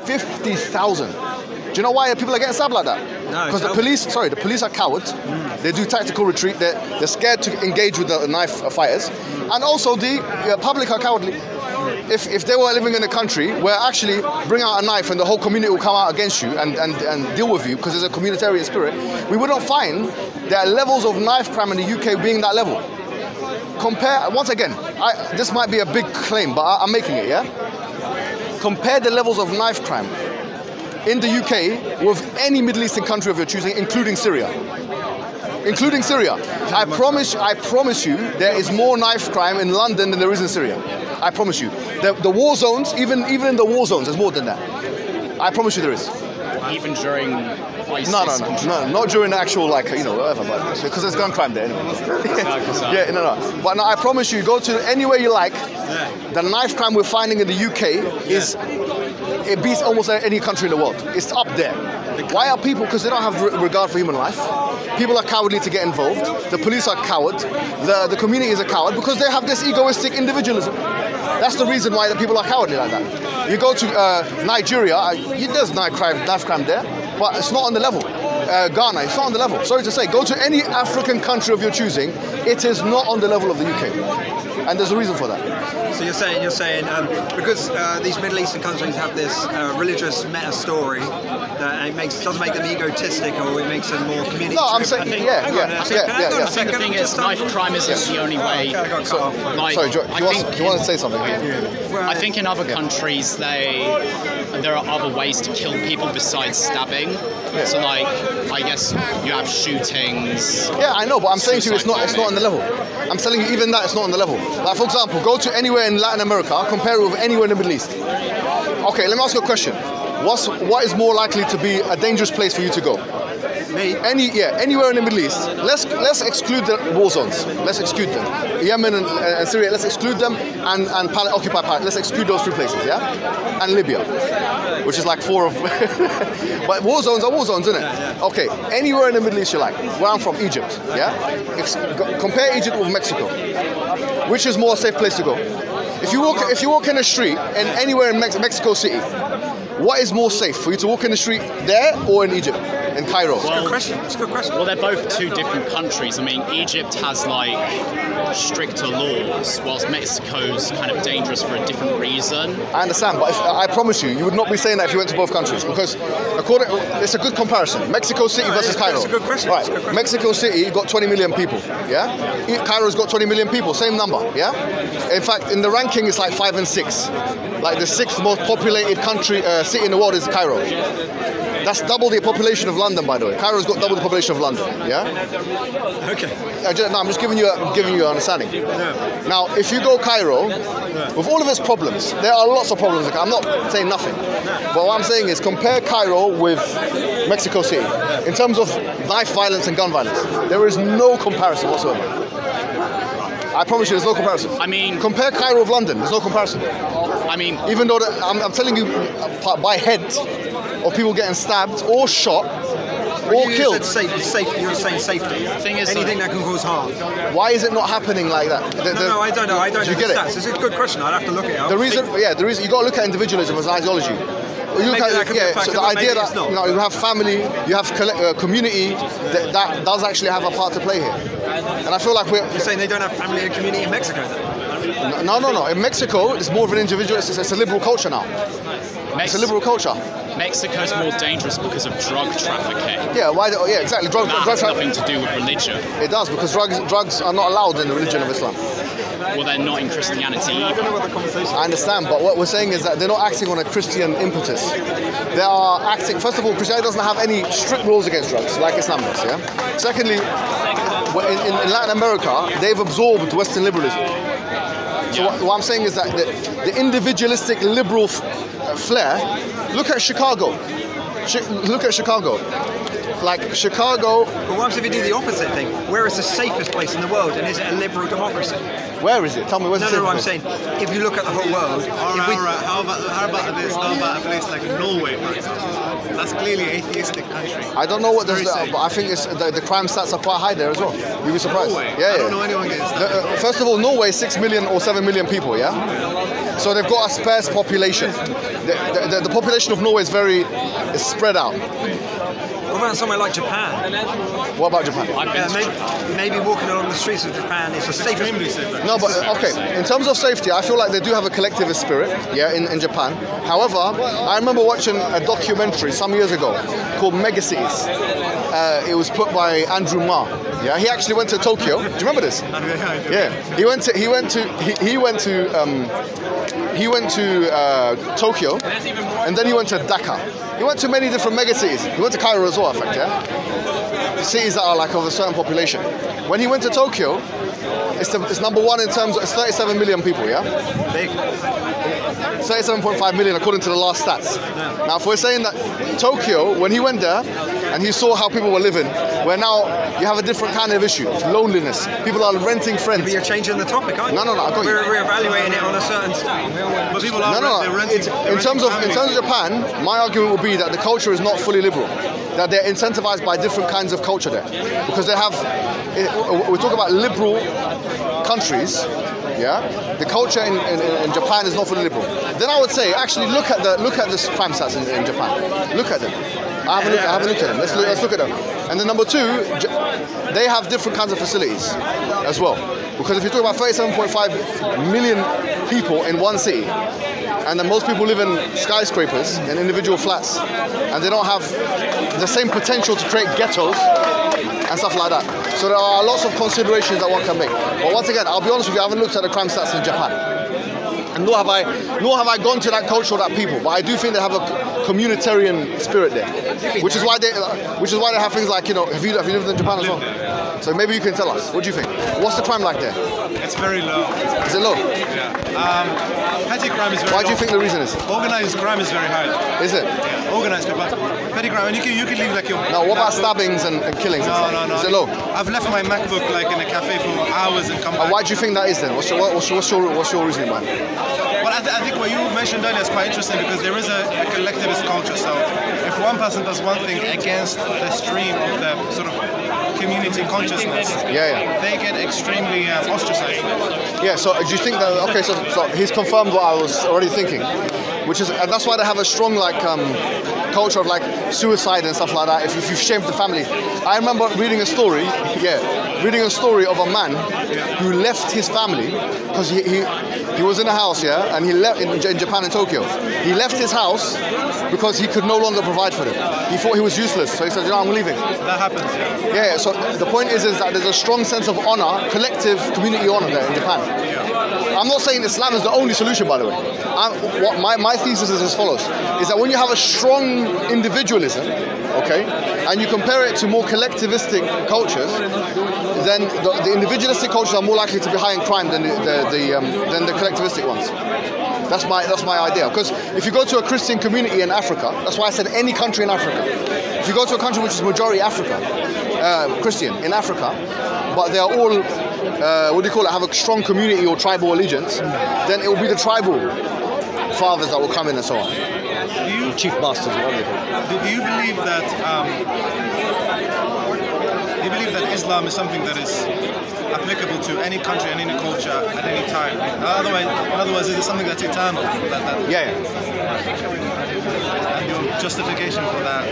50,000. Do you know why people are getting stabbed like that? No. Because the police are cowards. They do tactical retreat. They're scared to engage with the knife fighters. And also the public are cowardly. If they were living in a country where actually bring out a knife and the whole community will come out against you and deal with you because there's a communitarian spirit, we wouldn't find there are levels of knife crime in the UK being that level. Compare, once again, this might be a big claim, but I'm making it, yeah? Compare the levels of knife crime in the UK with any Middle Eastern country of your choosing, including Syria. Including Syria. I promise you, there is more knife crime in London than there is in Syria. I promise you. The war zones, even in the war zones, there's more than that. I promise you there is. Even during ISIS? No, not during the actual, whatever, but because there's gun crime there anyway. Yeah, no. But no, I promise you, go to anywhere you like, the knife crime we're finding in the UK it beats almost any country in the world. It's up there. Why are people? Because they don't have regard for human life. People are cowardly to get involved. The police are coward. The community is a coward because they have this egoistic individualism. That's the reason why the people are cowardly like that. You go to Nigeria, there's knife crime there, but it's not on the level. Ghana, it's not on the level. Sorry to say, go to any African country of your choosing, it is not on the level of the UK. And there's a reason for that. So you're saying because these Middle Eastern countries have this religious meta story that it doesn't make them egotistic, or it makes them more community. No, I'm saying, I think the thing is, knife crime isn't the only way. Sorry, do you want to say something? I think in other countries there are other ways to kill people besides stabbing. Yeah. So I guess you have shootings. Yeah, I know, but I'm saying to you it's not on the level. I'm telling you even that it's not on the level. Like, for example, go to anywhere in Latin America, compare it with anywhere in the Middle East. Okay, let me ask you a question. What is more likely to be a dangerous place for you to go? Anywhere in the Middle East. Let's exclude the war zones. Let's exclude them. Yemen and Syria. Let's exclude them, and occupied Palestine. Let's exclude those three places. Yeah, and Libya, which is like 4 of. But war zones are war zones, isn't it? Okay. Anywhere in the Middle East you like. Where I'm from, Egypt. Yeah. Compare Egypt with Mexico. Which is more a safe place to go? If you walk in the street and anywhere in Mexico City, what is more safe for you to walk in the street there or in Egypt? In Cairo? It's a good question. Well, they're both two different countries. I mean, Egypt has stricter laws, whilst Mexico's kind of dangerous for a different reason. I understand, but I promise you would not be saying that if you went to both countries, because it's a good comparison. Mexico City versus Cairo. It's a good question. Right. Mexico City got 20 million people. Yeah. Cairo's got 20 million people. Same number. Yeah. In fact, in the ranking, it's like 5 and 6. Like the 6th most populated city in the world is Cairo. That's double the population of London, by the way. Cairo's got double the population of London. Yeah. Okay. I'm just giving you an understanding. Yeah. Now, if you go Cairo, with all of its problems, there are lots of problems. I'm not saying nothing, but what I'm saying is compare Cairo with Mexico City in terms of knife violence and gun violence. There is no comparison whatsoever. I promise you, there's no comparison. I mean, compare Cairo with London. There's no comparison. I mean, even though I'm telling you, by head of people getting stabbed or shot or killed. You're saying safety. The thing is, anything that can cause harm. Why is it not happening like that? No, I don't know. I don't know get the it? stats. It's a good question. I'd have to look at it. The reason you got to look at individualism as ideology. So the idea that you have family, you have community, that does actually have a part to play here. And I feel like You're saying they don't have family and community in Mexico then? No. In Mexico, it's more of an individual. It's a liberal culture now. It's a liberal culture. Mexico's more dangerous because of drug trafficking. Yeah, exactly. Drug has nothing to do with religion. It does, because drugs are not allowed in the religion of Islam. Well, they're not in Christianity either. I understand, but what we're saying is that they're not acting on a Christian impetus. They are acting, first of all, Christianity doesn't have any strict rules against drugs, like Islam does, yeah? Secondly, in Latin America, they've absorbed Western liberalism. So what I'm saying is that the individualistic liberal flair, look at Chicago. Look at Chicago. Like Chicago. But what if you do the opposite thing? Where is the safest place in the world, and is it a liberal democracy? Where is it? Tell me where's the safest place? I'm saying, if you look at the whole world. Alright. How about this? How about a place like Norway, for example? That's clearly an atheistic country. I don't know what there's, but I think it's the crime stats are quite high there as well. You'd be surprised. Norway? Yeah. I don't know anyone gets that. First of all, Norway is 6 million or 7 million people. Yeah. So they've got a sparse population. The population of Norway is spread out. What about somewhere like Japan? What about Japan? Maybe walking along the streets of Japan is the safest. No, but okay. In terms of safety, I feel like they do have a collectivist spirit. Yeah, in Japan. However, I remember watching a documentary some years ago called Megacities. It was put by Andrew Ma. Yeah, he actually went to Tokyo. Do you remember this? Yeah, he went to Tokyo, and then he went to Dhaka. He went to many different megacities. He went to Cairo as well, in fact. Yeah, cities that are like of a certain population. When he went to Tokyo, it's number one in terms of, it's 37 million people. Yeah, Big. 37.5 million according to the last stats. Now, if we're saying that Tokyo, when he went there and he saw how people were living, where now you have a different kind of issue, loneliness. People are renting friends. But you're changing the topic, aren't you? No, I got you. We're evaluating it on a certain scale. But people are renting. In terms of Japan, my argument would be that the culture is not fully liberal. That they're incentivized by different kinds of culture there, because they have. We talk about liberal countries. Yeah, the culture in Japan is not fully liberal. Then I would say, actually, look at the crime stats in Japan. Look at them. I haven't looked at them. Let's look at them. And then number two, they have different kinds of facilities as well. Because if you talk about 37.5 million people in one city, and then most people live in skyscrapers and individual flats, and they don't have the same potential to create ghettos and stuff like that. So there are lots of considerations that one can make. But once again, I'll be honest with you, I haven't looked at the crime stats in Japan. And nor have I gone to that culture or that people. But I do think they have a communitarian spirit there, which is why they have things like, you know, have you lived in Japan as well? So maybe you can tell us. What do you think? What's the crime like there? It's very low. Is it low? Yeah. Petty crime is very low. Why do you think the reason is? Organized crime is very high. Is it? Yeah. Organized crime, but petty crime, and you can leave like your. No. What about stabbings and killings? No. Is it low? I've left my MacBook like in a cafe for hours and come back. Why do you think that is then? What's your reasoning behind it? Well, I think what you mentioned earlier is quite interesting, because there is a collectivist culture. So if one person does one thing against the stream of the sort of community consciousness, they get extremely ostracized. Yeah, so do you think that, okay, so he's confirmed what I was already thinking, and that's why they have a strong culture of like suicide and stuff like that, if you've shamed the family. I remember reading a story of a man who left his family because he was in a house, and he left in Japan, in Tokyo. He left his house because he could no longer provide for them. He thought he was useless, so he said, I'm leaving. That happens. Yeah, so the point is that there's a strong sense of honor, collective community honor there in Japan. I'm not saying Islam is the only solution, by the way. My thesis is as follows, is that when you have a strong individualism, okay, and you compare it to more collectivistic cultures, then the individualistic cultures are more likely to be high in crime than the collectivistic ones. That's my idea. Because if you go to a Christian community in Africa, that's why I said any country in Africa. If you go to a country which is majority Christian in Africa, but they are all, have a strong community or tribal allegiance, then it will be the tribal fathers that will come in and so on. Chief masters, whatever they call. Do you believe that Islam is something that is applicable to any country and any culture at any time? In other words, is it something that's eternal? Yeah. And your justification for that?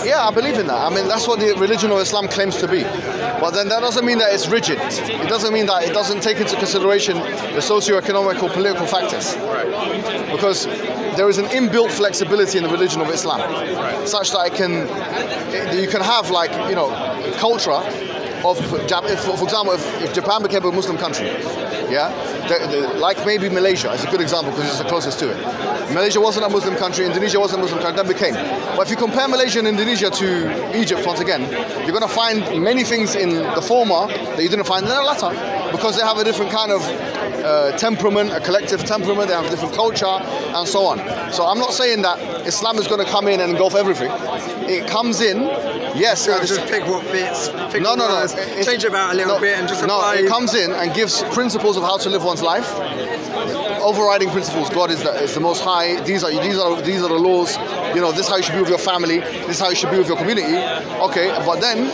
Yeah, I believe in that. I mean, that's what the religion of Islam claims to be. But then that doesn't mean that it's rigid. It doesn't mean that it doesn't take into consideration the socio-economic or political factors. Because there is an inbuilt flexibility in the religion of Islam, such that you can have culture of, for example, if Japan became a Muslim country, like maybe Malaysia is a good example because it's the closest to it. Malaysia wasn't a Muslim country, Indonesia wasn't a Muslim country, then became. But if you compare Malaysia and Indonesia to Egypt once again, you're going to find many things in the former that you didn't find in the latter, because they have a different kind of temperament, a collective temperament, they have a different culture, and so on. So I'm not saying that Islam is going to come in and engulf everything. It comes in, yes. So just pick what fits. No. Change it about a little bit and just apply. No, it comes in and gives principles of how to live one's life. Overriding principles. God is the Most High. These are the laws. This is how you should be with your family. This is how you should be with your community. Okay, but then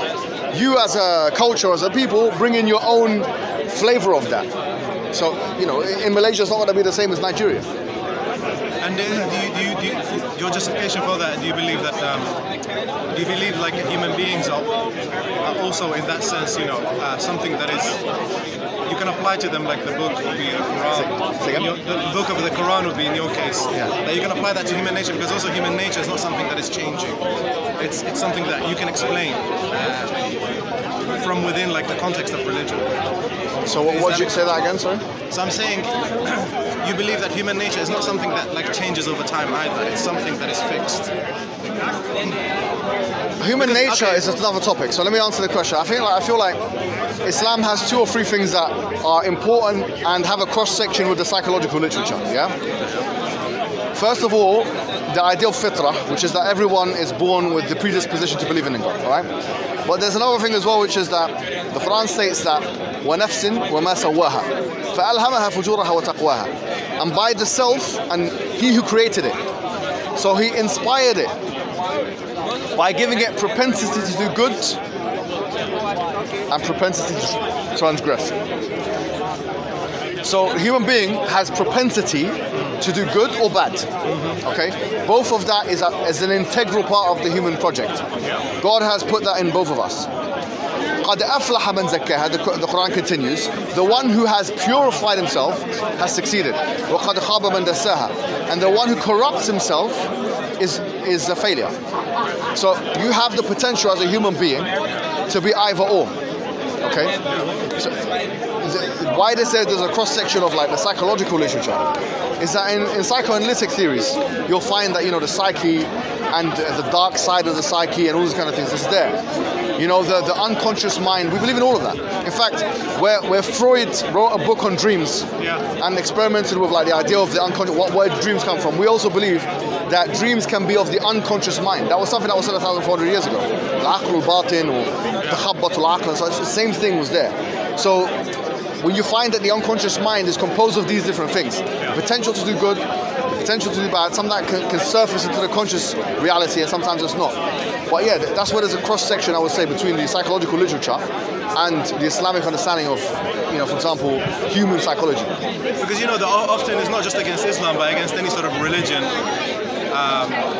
you as a culture, as a people, bring in your own flavor of that. So, you know, in Malaysia, it's not going to be the same as Nigeria. And your justification for that, do you believe that, do you believe like human beings are also in that sense, you know, something that is, you can apply to them like the book would be the Quran. The book of the Quran would be in your case. Yeah. That you can apply that to human nature, because also human nature is not something that is changing. It's something that you can explain from within like the context of religion. So what did you say that again, sorry? So I'm saying you believe that human nature is not something that like changes over time either. It's something that is fixed. Human nature is another topic. So let me answer the question. I feel like Islam has 2 or 3 things that are important and have a cross section with the psychological literature. Yeah. First of all, the idea of fitrah, which is that everyone is born with the predisposition to believe in God. All right. But there's another thing as well, which is that the Quran states that وَنَفْسٍ وَمَا سَوَّاهَا فَأَلْهَمَهَا فُجُورَهَا وَتَقْوَاهَا, and by the self and he who created it. So he inspired it by giving it propensity to do good and propensity to transgress. So a human being has propensity to do good or bad. Okay, both of that is an integral part of the human project. God has put that in both of us. قَدْ أَفْلَحَ مَنْ زَكَّاهَا, the Quran continues, the one who has purified himself has succeeded. وَقَدْ خَابَ مَنْ دَسَّاهَا, and the one who corrupts himself is a failure. So you have the potential as a human being to be either or. Okay, so why they say there's a cross section of like the psychological literature is that in psychoanalytic theories you'll find that, you know, the psyche and the dark side of the psyche and all these kind of things is there. You know, the unconscious mind, we believe in all of that. In fact, where Freud wrote a book on dreams and experimented with like the idea of the unconscious, where dreams come from, we also believe that dreams can be of the unconscious mind. That was something that was said 1,400 years ago. Al-aql al-batin or takhabbat al-aql, so it's the same thing was there. So when you find that the unconscious mind is composed of these different things, potential to do good, potential to do bad, some that can surface into the conscious reality and sometimes it's not. But yeah, that's where there's a cross section, I would say, between the psychological literature and the Islamic understanding of, you know, for example, human psychology. Because, you know, often it's not just against Islam, but against any sort of religion,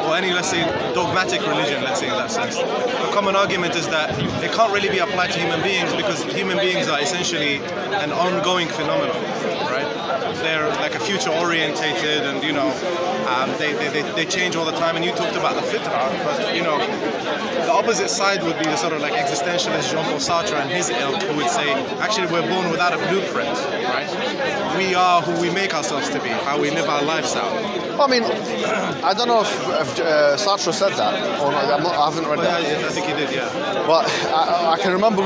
or any, let's say, dogmatic religion, let's say in that sense. The common argument is that it can't really be applied to human beings because human beings are essentially an ongoing phenomenon, right? They're like a future orientated and, you know, they change all the time. And you talked about the fitrah, but, you know, the opposite side would be the sort of like existentialist Jean-Paul Sartre and his ilk, who would say, actually, we're born without a blueprint, right? We are who we make ourselves to be, how we live our lives out. I mean, I don't know if Sartre said that, or not, I haven't read that. Yeah, I think he did, yeah. But I can remember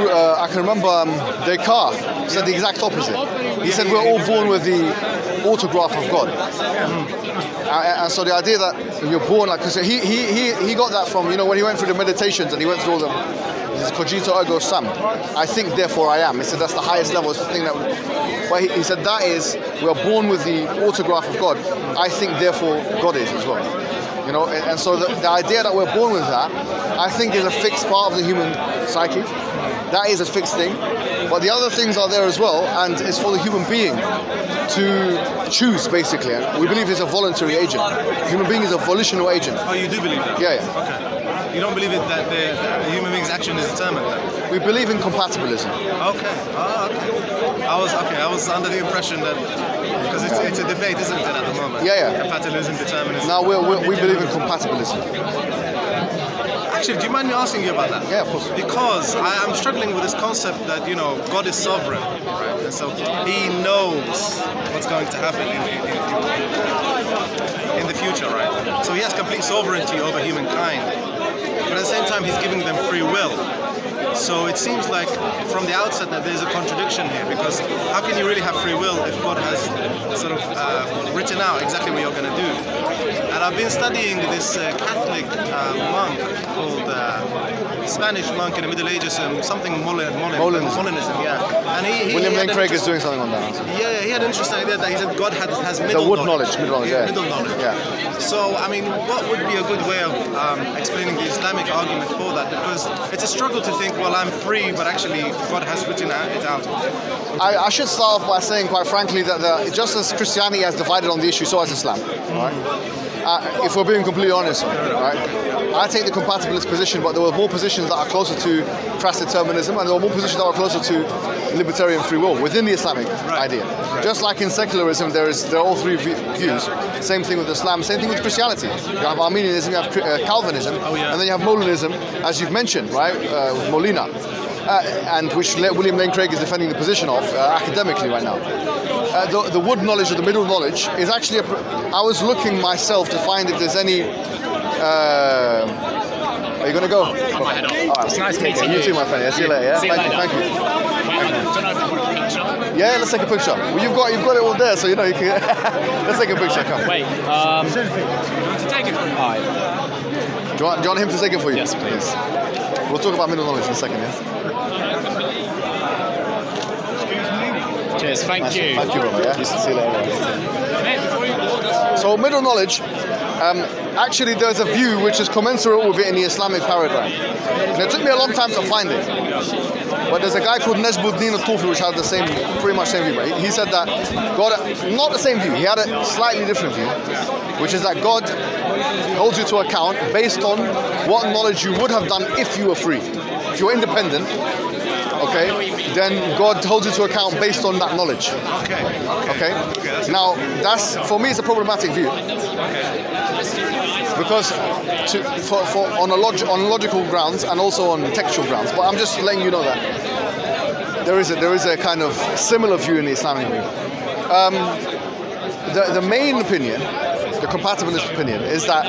Descartes said the exact opposite. He said we're all born with the autograph of God. And so the idea that you're born like, because he got that from, you know, when he went through the meditations and he went through all the this cogito ergo sum, I think therefore I am. He said that's the highest level, it's the thing that, but he said that is, we are born with the autograph of God. I think therefore God is as well. You know, and so the idea that we're born with that, I think is a fixed part of the human psyche. That is a fixed thing. But the other things are there as well, and it's for the human being to choose, basically. And we believe it's a voluntary agent. The human being is a volitional agent. Oh, you do believe that? Yeah, yeah. Okay. You don't believe it that the human being's action is determined then? We believe in compatibilism. Okay. Oh, okay. I was under the impression that, because it's a debate, isn't it, at the moment? Yeah, yeah. Compatibilism, determinism. No, we believe in compatibilism. Actually, do you mind me asking you about that? Yeah, of course. Because I'm struggling with this concept that, you know, God is sovereign, right? And so He knows what's going to happen in the future, right? So He has complete sovereignty over humankind. But at the same time, He's giving them free will. So it seems like from the outset that there's a contradiction here, because how can you really have free will if God has sort of written out exactly what you're going to do? And And I've been studying this Catholic monk called Spanish monk in the Middle Ages, something Molinism, yeah. And William Lane Craig is doing something on that. Yeah, he had an interesting idea that he said God has middle knowledge. Middle knowledge. Yeah. So, I mean, what would be a good way of explaining the Islamic argument for that? Because it's a struggle to think, well, I'm free, but actually God has written it out. I should start off by saying, quite frankly, that just as Christianity has divided on the issue, so has Islam. Right? If we're being completely honest, right? I take the compatibilist position, but there were more positions that are closer to crass determinism, and there were more positions that are closer to libertarian free will within the Islamic idea. Just like in secularism, there are all three views. Same thing with Islam, same thing with Christianity. You have Arminianism, you have Calvinism, and then you have Molinism, as you've mentioned, right, with Molina. And which William Lane Craig is defending the position of academically right now. The wood knowledge or the middle knowledge is actually, I was looking myself to find if there's any, are you going to go? I'm my head off. Right. It's nice meeting you. You too, my friend. Yeah, see you later. Yeah? Thank you. Wait, I don't know if you want a picture. Yeah, let's take a picture. Well, you've got it all there, so you know you can. Let's take a picture. Come. Wait, to take it from Do you want him to take it for you? Yes, please. We'll talk about middle knowledge in a second, yes? Cheers, thank you. Thank you, brother. Yeah? See you later. So middle knowledge, actually there's a view which is commensurate with it in the Islamic paradigm. And it took me a long time to find it. But there's a guy called Najmuddin al-Tufi which had the same, pretty much same view. But he said that God, not the same view, he had a slightly different view, which is that God holds you to account based on what knowledge you would have done if you were free. If you were independent, okay, then God holds you to account based on that knowledge. Okay. Now, that's, for me, it's a problematic view. Because on logical grounds and also on textual grounds. But I'm just letting you know that there is a kind of similar view in the Islamic view. The main opinion, the compatibilist opinion, is that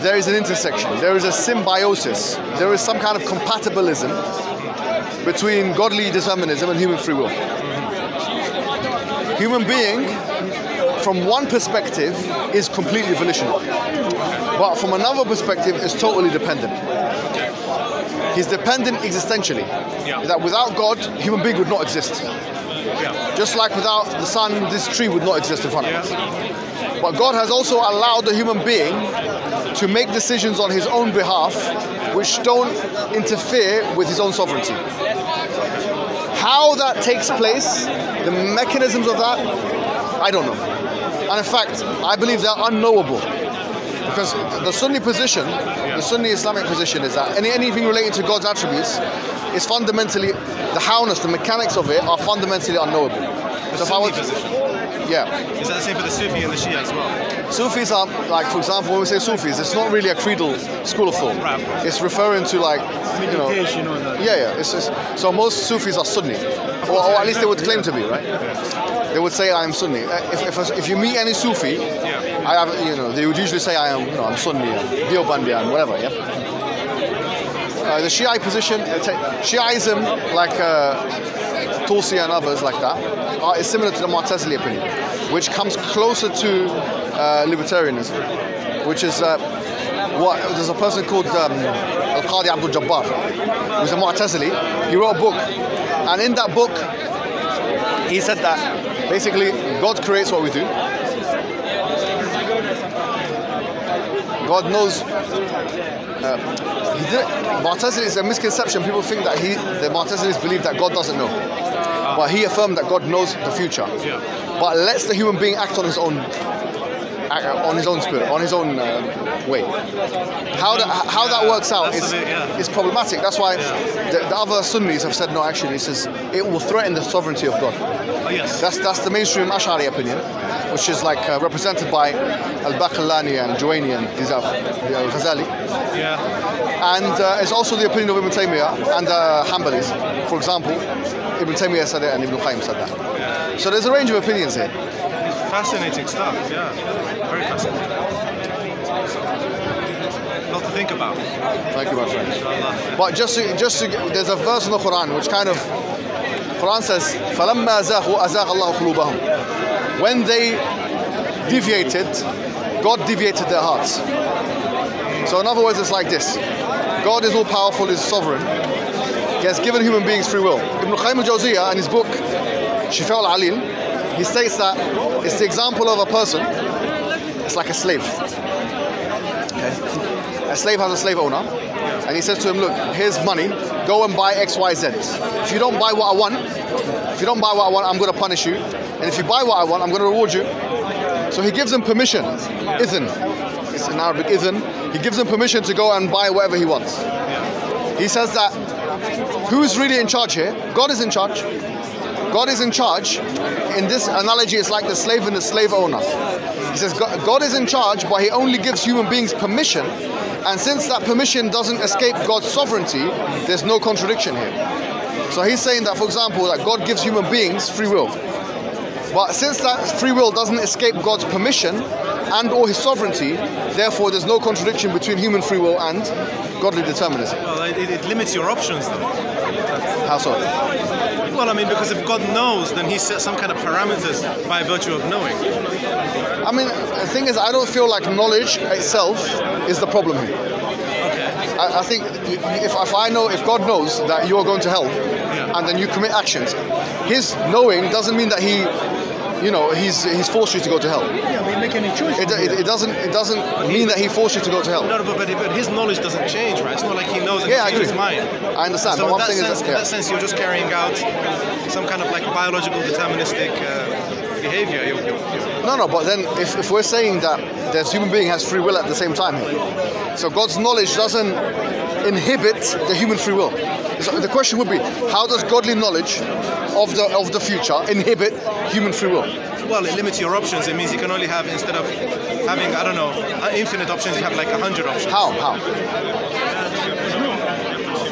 there is an intersection, there is a symbiosis, there is some kind of compatibilism between godly determinism and human free will. Human being, from one perspective, is completely volitional, but from another perspective is totally dependent. He's dependent existentially. That without God, human being would not exist. Just like without the sun, this tree would not exist in front of us. But God has also allowed the human being to make decisions on his own behalf which don't interfere with his own sovereignty. How that takes place, the mechanisms of that, I don't know. And in fact, I believe they're unknowable. Because the Sunni position, the Sunni Islamic position is that anything relating to God's attributes is fundamentally, the howness, the mechanics of it are fundamentally unknowable. So if I want, yeah. Is that the same for the Sufi and the Shia as well? Sufis are, like, for example, when we say Sufis, it's not really a creedal school of thought. Right. It's referring to, like, meditation, It's just, so most Sufis are Sunni, or at least they would claim to be, right? They would say I am Sunni. If you meet any Sufi, they would usually say I am, I'm Sunni, Deobandi, and whatever, yeah. The Shiite position, Shiaism, like Tulsi and others like that, is similar to the Mu'tazili opinion, which comes closer to libertarianism, which is there's a person called Al-Qadi Abdul Jabbar, who's a Mu'tazili. He wrote a book, and in that book, he said that basically God creates what we do. God knows. Mu'tazili is a misconception. People think that the Mu'tazilis believe that God doesn't know, but he affirmed that God knows the future, but lets the human being act on his own spirit, on his own way. How that works out is problematic. That's why the other Sunnis have said no. Actually, it says it will threaten the sovereignty of God. That's the mainstream Ash'ari opinion, which is like represented by Al-Baqillani and Juwayni and Ghazali. And it's also the opinion of Ibn Taymiyyah and Hanbalis. For example, Ibn Taymiyyah said it and Ibn Qayyim said that. So there's a range of opinions here. Fascinating stuff, very fascinating. A lot to think about. Thank you, my friend. But just to, there's a verse in the Quran which kind of, Quran says, فَلَمَّا زَاغُوا أَزَاغَ اللَّهُ قُلُوبَهُم. When they deviated, God deviated their hearts. So in other words, it's like this. God is all-powerful, is sovereign. He has given human beings free will. Ibn Qayyim al-Jawziyah, in his book, Shifa al-Alil, he states that it's the example of a person, it's like a slave. Okay? A slave has a slave owner, and he says to him, look, here's money, go and buy X, Y, Z. If you don't buy what I want, I'm going to punish you. And if you buy what I want, I'm going to reward you. So he gives him permission, idhn. It's in Arabic, idhn. He gives him permission to go and buy whatever he wants. He says that, who's really in charge here? God is in charge. God is in charge. In this analogy, it's like the slave and the slave owner. He says God is in charge, but he only gives human beings permission. And since that permission doesn't escape God's sovereignty, there's no contradiction here. So he's saying that, for example, that God gives human beings free will. But since that free will doesn't escape God's permission and or his sovereignty, therefore there's no contradiction between human free will and godly determinism. Well, it limits your options though. How so? Well, I mean, because if God knows, then he sets some kind of parameters by virtue of knowing. I mean, the thing is, I don't feel like knowledge itself is the problem here. Okay. I think if God knows that you are going to hell, and then you commit actions, his knowing doesn't mean that he's forced you to go to hell. Yeah, we make any choice. It doesn't mean that he forced you to go to hell. No, but his knowledge doesn't change, right? It's not like he knows and I agree. his mind. I understand. So but in that sense, you're just carrying out some kind of like biological deterministic behavior. No, but then if we're saying that this human being has free will at the same time here, so God's knowledge doesn't inhibit the human free will. So the question would be, how does godly knowledge of the future inhibit human free will? Well, it limits your options. It means you can only have, instead of having, I don't know, infinite options, you have like 100 options. How?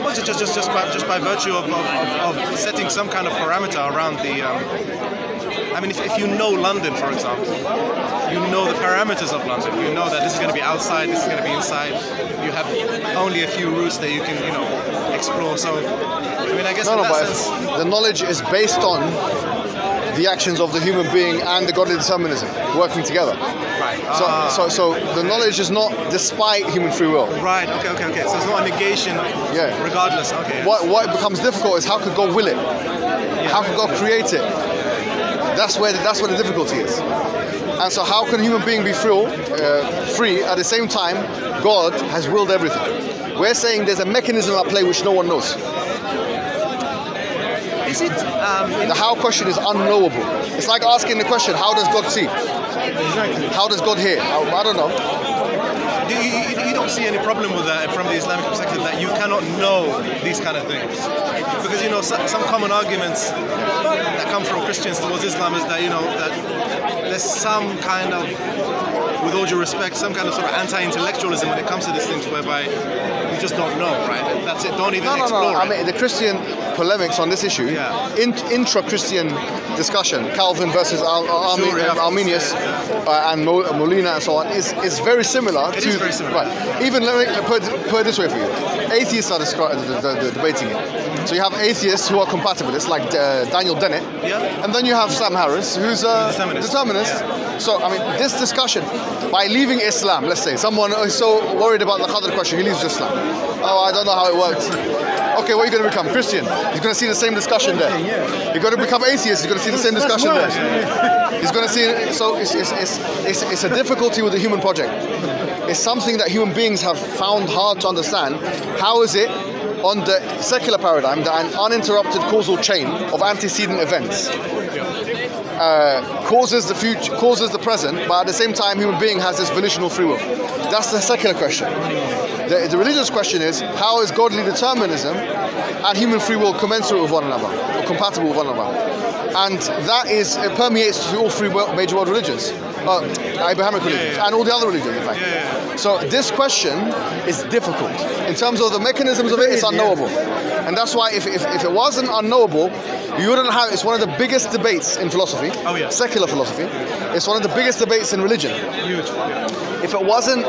Well, just by virtue of setting some kind of parameter around the. I mean, if you know London, for example, you know the parameters of London. You know that this is going to be outside, this is going to be inside. You have only a few routes that you can, explore. So, I mean, I guess in that sense, the knowledge is based on the actions of the human being and the godly determinism working together. Right. So the knowledge is not despite human free will. Right. Okay. So it's not a negation. Yeah. Regardless. Okay. What becomes difficult is how could God will it? Yeah. How could God create it? That's where the difficulty is. And so how can a human being be free at the same time God has willed everything? We're saying there's a mechanism at play which no one knows. Is it? The how question is unknowable. It's like asking the question, how does God see? Exactly. How does God hear? I don't know. You don't see any problem with that from the Islamic perspective, that you cannot know these kind of things? Because some common arguments that come from Christians towards Islam is that that there's some kind of, with all due respect, some kind of sort of anti-intellectualism when it comes to these things, whereby you just don't know, right? That's it. Don't even explore it. I mean, the Christian polemics on this issue, intra-Christian discussion, Calvin versus Arminius and Molina and so on, is very similar. It is very similar. Right. Even let me put it this way for you. Atheists are debating it. So you have atheists who are compatibilists, like Daniel Dennett, and then you have Sam Harris, who's a determinist. Yeah. So, I mean, this discussion, by leaving Islam, let's say, someone is so worried about the Qadr question, he leaves Islam. Oh, I don't know how it works. Okay, what are you going to become? Christian. He's going to see the same discussion there. You're going to become atheist, you're going to see the same discussion there. He's going to see it. So it's a difficulty with the human project. It's something that human beings have found hard to understand. How is it on the secular paradigm that an uninterrupted causal chain of antecedent events causes the future, causes the present, but at the same time human being has this volitional free will? That's the secular question. The religious question is, how is godly determinism and human free will commensurate with one another, or compatible with one another? And that it permeates through all three major world religions, Abrahamic religions, and all the other religions, in fact. So this question is difficult. In terms of the mechanisms of it's unknowable. And that's why if it wasn't unknowable, you wouldn't have, it's one of the biggest debates in philosophy, secular philosophy. It's one of the biggest debates in religion. Huge. If it wasn't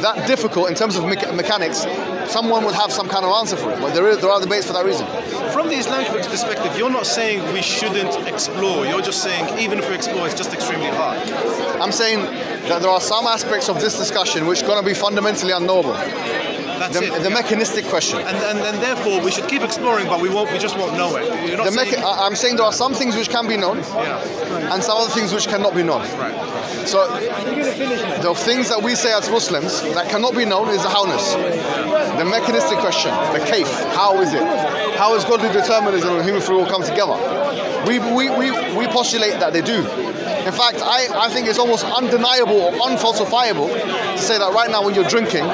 that difficult in terms of mechanics, someone would have some kind of answer for it. But there are debates for that reason. From the Islamic perspective, you're not saying we shouldn't explore. You're just saying even if we explore, it's just extremely hard. I'm saying that there are some aspects of this discussion which are going to be fundamentally unknowable. That's the mechanistic question. And therefore we should keep exploring, but we just won't know it. You're not I'm saying there are some things which can be known, and some other things which cannot be known. Right. So the things that we say as Muslims that cannot be known is the howness. The mechanistic question, the kayf, how is it? How is godly determinism and human free will come together? We postulate that they do. In fact, I think it's almost undeniable or unfalsifiable to say that right now when you're drinking,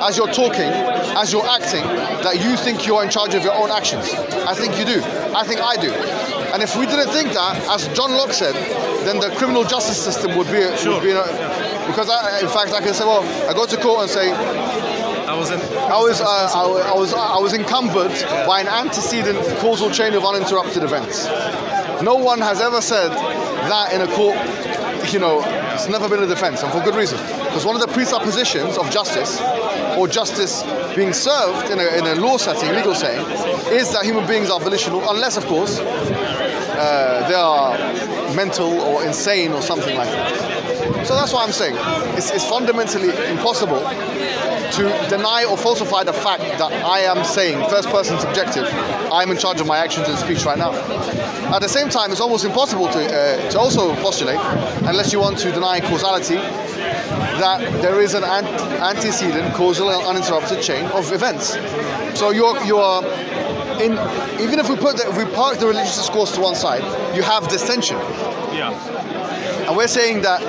as you're talking, as you're acting, that you think you're in charge of your own actions. I think you do. I think I do. And if we didn't think that, as John Locke said, then the criminal justice system would be because in fact I can say, well, I go to court and say, I was encumbered by an antecedent causal chain of uninterrupted events. No one has ever said that in a court. It's never been a defense, and for good reason. Because one of the presuppositions of justice, or justice being served in a law setting, legal setting, is that human beings are volitional, unless, of course, they are mental or insane or something like that. So that's what I'm saying. It's fundamentally impossible to deny or falsify the fact that I am saying, first person subjective, I'm in charge of my actions and speech right now. At the same time, it's almost impossible to also postulate, unless you want to deny causality, that there is an antecedent causal and uninterrupted chain of events. So you are in, even if we park the religious discourse to one side, you have this tension. Yeah. And we're saying that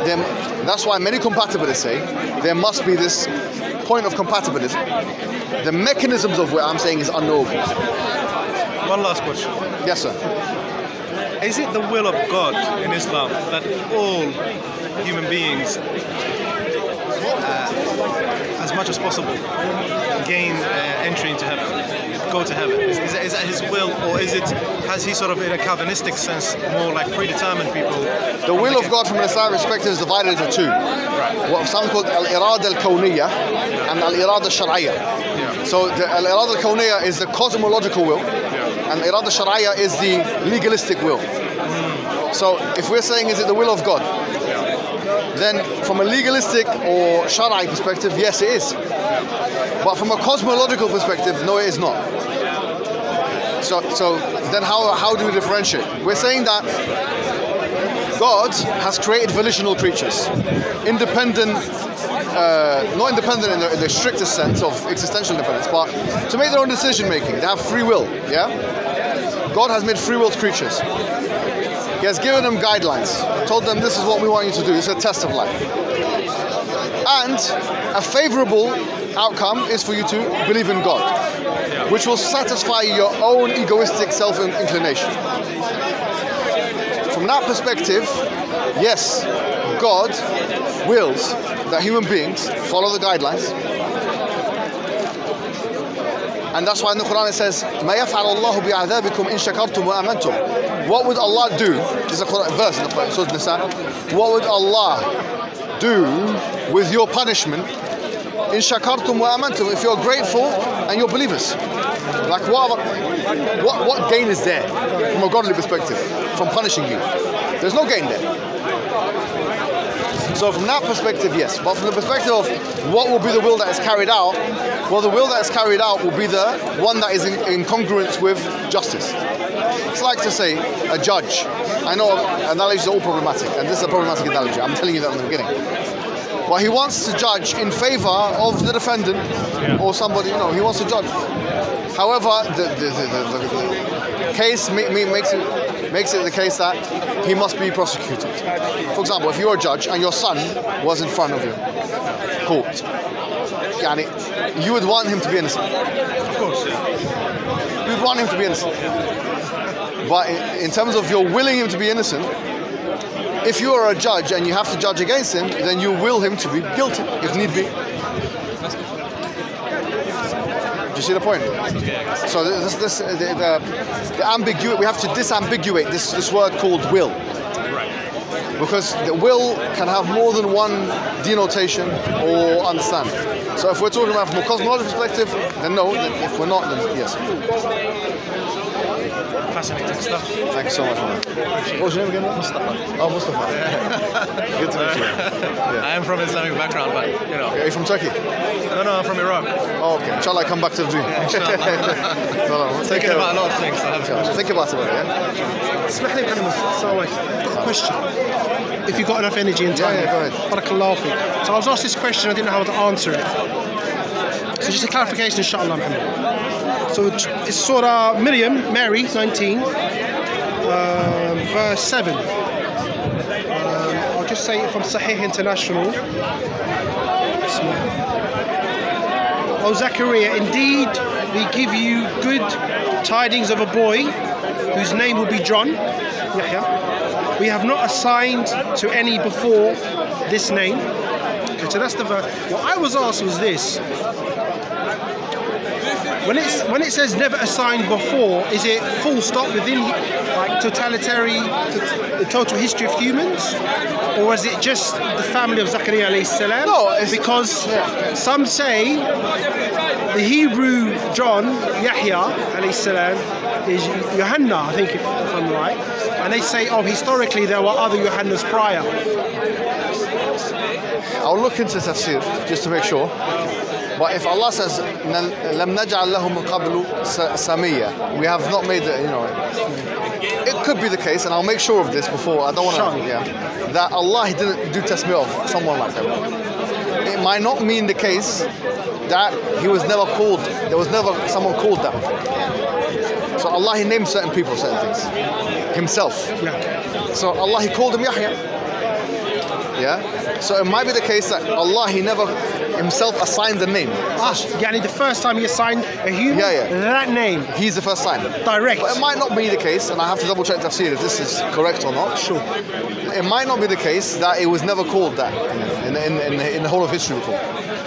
that's why many compatibilists say there must be this point of compatibilism. The mechanisms of what I'm saying is unknowable. One last question. Yes, sir. Is it the will of God in Islam that all human beings, as much as possible, gain entry into heaven, go to heaven? Is that his will, or has he sort of, in a Calvinistic sense, more like predetermined people? The will of God from an Islamic perspective is divided into two. Right. What some call al-irada al-kawniyya and al-irada al-shar'iyya. Yeah. So the al-irada al-kawniyya is the cosmological will, and al-irada al-shar'iyya is the legalistic will. So if we're saying, is it the will of God? Then from a legalistic or Shara'i perspective, yes, it is. But from a cosmological perspective, no, it is not. So then how do we differentiate? We're saying that God has created volitional creatures, independent, not independent in the strictest sense of existential independence, but to make their own decision making. They have free will, yeah? God has made free willed creatures. He has given them guidelines, told them this is what we want you to do. It's a test of life. And a favorable outcome is for you to believe in God, which will satisfy your own egoistic self-inclination. From that perspective, yes, God wills that human beings follow the guidelines. And that's why in the Quran it says, مَا يَفْعَلُ اللَّهُ بِعَذَابِكُمْ إِن شَكَرْتُمْ وَآمَنْتُمْ. What would Allah do? This is a verse in the Surah Nisa. What would Allah do with your punishment in shakartum wa amantum, if you're grateful and you're believers? Like what gain is there from a godly perspective from punishing you? There's no gain there. So from that perspective, yes. But from the perspective of what will be the will that is carried out, well, the will that is carried out will be the one that is in congruence with justice. It's like to say a judge. I know analogies are all problematic, and this is a problematic analogy. I'm telling you that in the beginning. But he wants to judge in favor of the defendant or somebody, he wants to judge. However, the case makes it the case that he must be prosecuted. For example, if you're a judge and your son was in front of you, court, you would want him to be innocent. Of course, yeah. You would want him to be innocent. But in terms of you're willing him to be innocent, if you are a judge and you have to judge against him, then you will him to be guilty, if need be. Do you see the point? So the ambiguity, we have to disambiguate this word called will. Right. Because the will can have more than one denotation or understanding. So if we're talking about from a cosmological perspective, then no. If we're not, then yes. Fascinating stuff. Thank you so much, man. What was your name again? Mustafa. Oh, Mustafa. Good to meet you. Yeah. I am from Islamic background, but you know. Are you from Turkey? No, I'm from Iraq. Oh, okay. Inshallah, I come back to the dream. Yeah, inshallah. no. Thinking about a lot of things. Think about it, yeah? اسمح لي محمد السلام عليكم. I've got a question. If you've got enough energy and time. Yeah, go ahead. Barakallahu feek. So I was asked this question, I didn't know how to answer it. So just a clarification, inshallah, Muhammad. So it's Surah Mary 19, verse 7. I'll just say it from Sahih International. O Zachariah, indeed we give you good tidings of a boy whose name will be John, Yahya. We have not assigned to any before this name. Okay, so that's the verse. What I was asked was this. When it says never assigned before, is it full stop within like the total history of humans? Or is it just the family of Zachariah alayhi salam? No, because some say the Hebrew John, Yahya alayhi salam, is Yohanna, I think if I'm right. And they say, oh, historically there were other Yohannas prior. I'll look into tafsir just to make sure. But if Allah says, لَمْ نَجْعَلْ لَهُ مِنْ قَبْلُ سَمِيًّا, we have not made it, it could be the case, and I'll make sure of this before, I don't want to, that Allah didn't do tasmiyah of someone like that. It might not mean the case that he was never called, there was never someone called that before. So Allah, he named certain people, certain things, himself. So Allah, he called him Yahya. So it might be the case that Allah, he never himself assigned the name. Yani the first time he assigned a human, that name. He's the first time. Direct. But it might not be the case, and I have to double check tafsir if this is correct or not. Sure. It might not be the case that it was never called that in the whole of history before.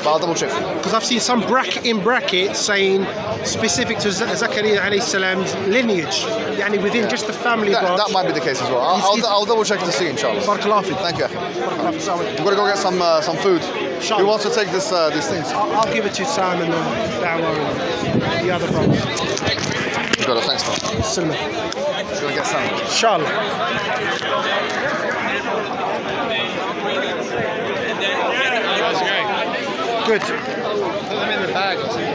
But I'll double check. Because I've seen some bracket saying specific to Zachariah alayhi salam's lineage. Yani within just the family branch. That might be the case as well. I'll double check to see, inshallah. Barakallahu feek. Thank you. We've got to go get some food. Who wants to take these things? I'll give it to Sam and then Dawah and the other brother. You've got it. Thanks, man. Sunnah. Just going to get some. Inshallah. That was great. Good. Put them in the bag or something.